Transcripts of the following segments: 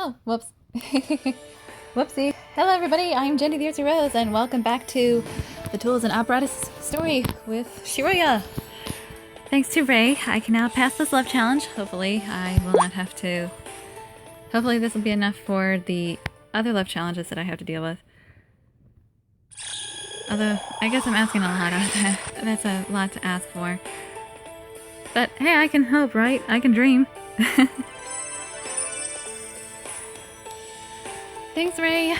Oh, whoops. Whoopsie. Hello everybody, I'm Jenny the Artsy-Rose, and welcome back to the Tools and Apparatus story with Shiroya. Thanks to Ray, I can now pass this love challenge. Hopefully, I will not have to... Hopefully this will be enough for the other love challenges that I have to deal with. Although, I guess I'm asking a lot. That's a lot to ask for. But hey, I can hope, right? I can dream. Thanks, Ray.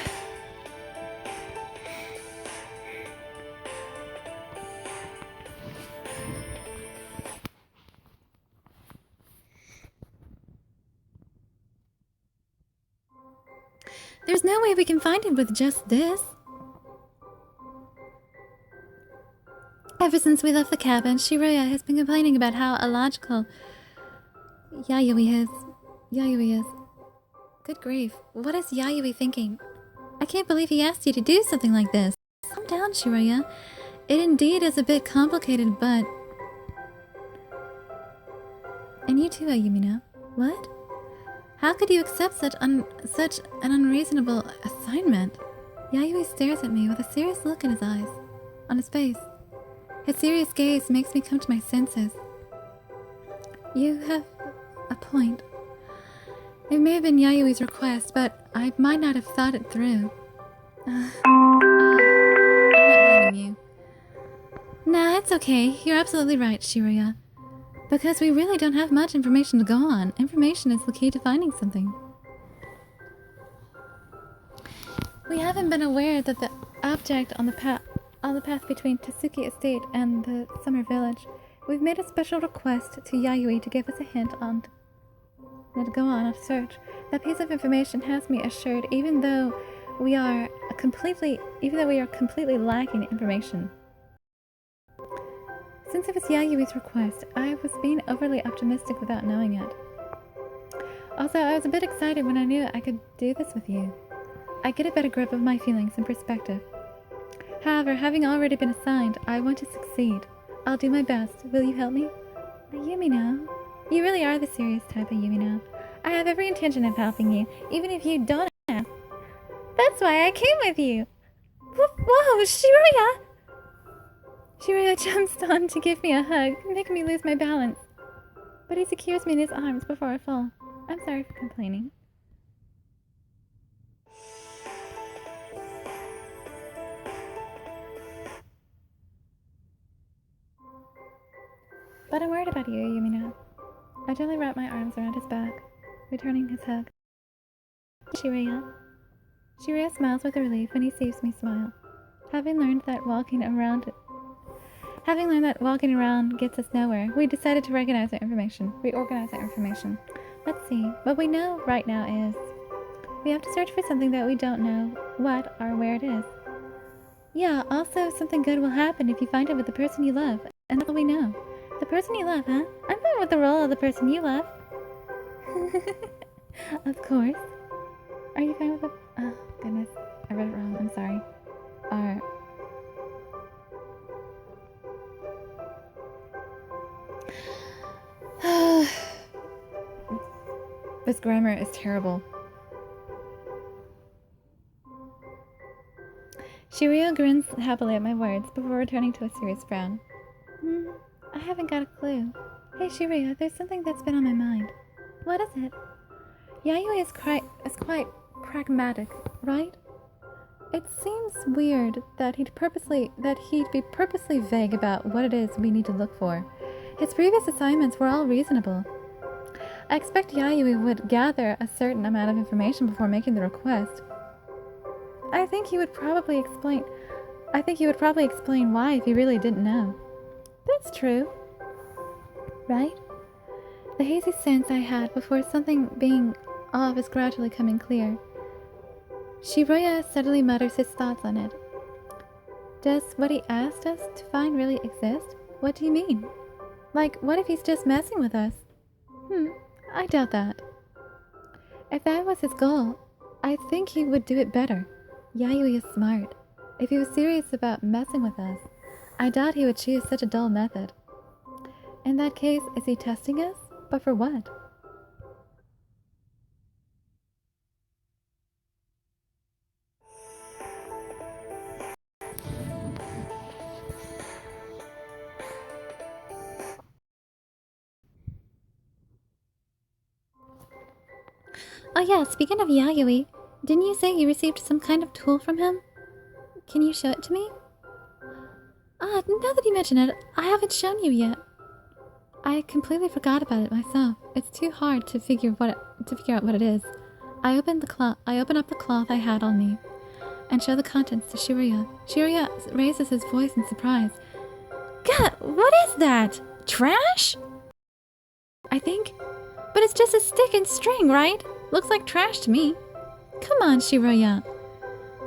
There's no way we can find him with just this. Ever since we left the cabin, Shiroya has been complaining about how illogical Yayoi is. Good grief, what is Yayoi thinking? I can't believe he asked you to do something like this. Calm down, Shiroya. It indeed is a bit complicated, but... And you too, Ayumino. What? How could you accept such an unreasonable assignment? Yayoi stares at me with a serious look in his eyes, on his face. His serious gaze makes me come to my senses. You have a point. It may have been Yayui's request, but I might not have thought it through. I'm not blaming you. Nah, it's okay. You're absolutely right, Shiroya. Because we really don't have much information to go on. Information is the key to finding something. We haven't been aware that the object on the path between Tasuki Estate and the Summer Village. We've made a special request to Yayoi to give us a hint on to go on a search. That piece of information has me assured, even though we are completely lacking information. Since it was Yayui's request, I was being overly optimistic without knowing it. Also, I was a bit excited when I knew I could do this with you. I get a better grip of my feelings and perspective. However, having already been assigned, I want to succeed. I'll do my best. Will you help me? Ayumino, you really are the serious type, Ayumino. I have every intention of helping you, even if you don't have. That's why I came with you. Whoa, Shiroya! Shiroya jumps on to give me a hug, making me lose my balance. But he secures me in his arms before I fall. I'm sorry for complaining. But I'm worried about you, Ayumino. I gently wrap my arms around his back, returning his hug. Shiroya. Shiroya smiles with relief when he sees me smile. Having learned that walking around gets us nowhere, we decided to reorganize our information. Let's see. What we know right now is we have to search for something that we don't know what or where it is. Yeah, also something good will happen if you find it with the person you love, and that's all we know. The person you love, huh? I'm fine with the role of the person you love. Of course. Are you fine with the... Oh, goodness. I read it wrong. I'm sorry. This grammar is terrible. Shiroya grins happily at my words before returning to a serious frown. I haven't got a clue. Hey Shiroya, there's something that's been on my mind. What is it? Yayoi is quite pragmatic, right? It seems weird that he'd be purposely vague about what it is we need to look for. His previous assignments were all reasonable. I expect Yayoi would gather a certain amount of information before making the request. I think he would probably explain why if he really didn't know. That's true. Right? The hazy sense I had before something being off is gradually coming clear. Shiroya steadily mutters his thoughts on it. Does what he asked us to find really exist? What do you mean? Like, what if he's just messing with us? I doubt that. If that was his goal, I think he would do it better. Yayoi is smart. If he was serious about messing with us, I doubt he would choose such a dull method. In that case, is he testing us? But for what? Oh yeah, speaking of Yayoi, didn't you say you received some kind of tool from him? Can you show it to me? Ah, now that you mention it, I haven't shown you yet. I completely forgot about it myself. It's too hard to figure out what it is. I open up the cloth I had on me, and show the contents to Shiroya. Shiroya raises his voice in surprise. God, what is that? Trash? I think. But it's just a stick and string, right? Looks like trash to me. Come on, Shiroya.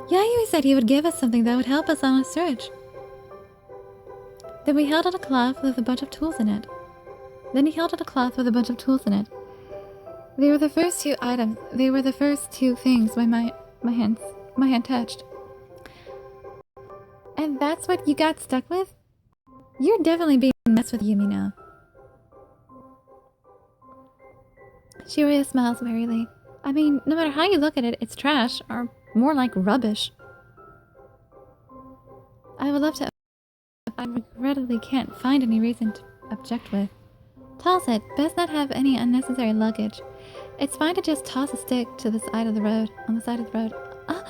Yayoi said he would give us something that would help us on our search. Then we held out a cloth with a bunch of tools in it. They were the first two items. They were the first two things my hand touched. And that's what you got stuck with? You're definitely being messed with, Yumi now. Shiroya smiles wearily. I mean, no matter how you look at it, it's trash, or more like rubbish. I would love to, but I regrettably can't find any reason to object with. Toss it. Best not have any unnecessary luggage. It's fine to just toss a stick to the side of the road. Ah!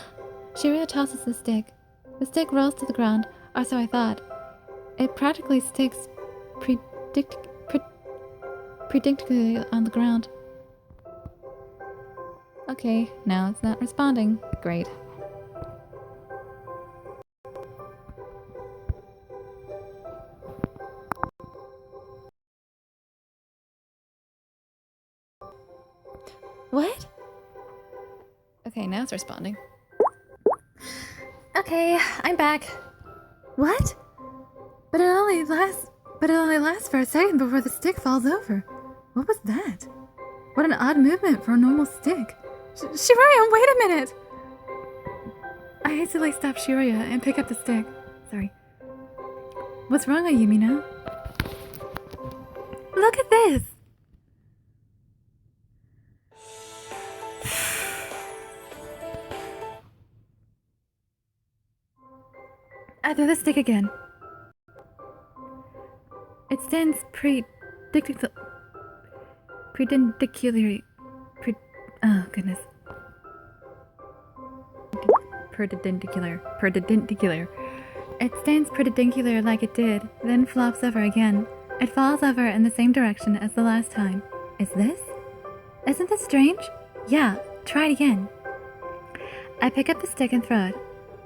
Shiroya tosses the stick. The stick rolls to the ground, or so I thought. It practically sticks predictably on the ground. Okay, now it's not responding. Great. What? Okay, now it's responding. Okay, I'm back. What? But it only lasts for a second before the stick falls over. What was that? What an odd movement for a normal stick. Shiroya, wait a minute! I hastily stop Shiroya and pick up the stick. Sorry. What's wrong, Ayumi now? Look at this! I threw the stick again. It stands perpendicularly. Oh, goodness. Perpendicular. It stands perpendicular like it did, then flops over again. It falls over in the same direction as the last time. Isn't this strange? Yeah, try it again. I pick up the stick and throw it.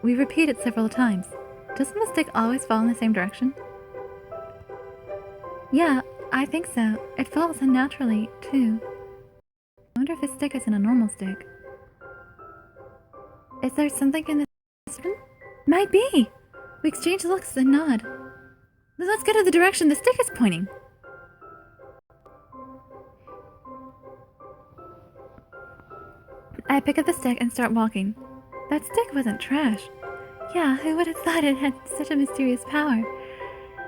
We repeat it several times. Doesn't the stick always fall in the same direction? Yeah, I think so. It falls unnaturally, too. I wonder if this stick isn't a normal stick. Is there something in this room? Might be! We exchange looks and nod. Let's go to the direction the stick is pointing. I pick up the stick and start walking. That stick wasn't trash. Yeah, who would have thought it had such a mysterious power?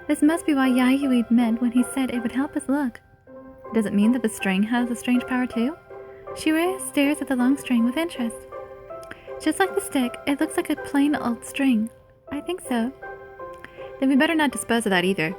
This must be what Yayoi meant when he said it would help us look. Does it mean that the string has a strange power too? Shiroya stares at the long string with interest. Just like the stick, it looks like a plain old string. I think so. Then we better not dispose of that either.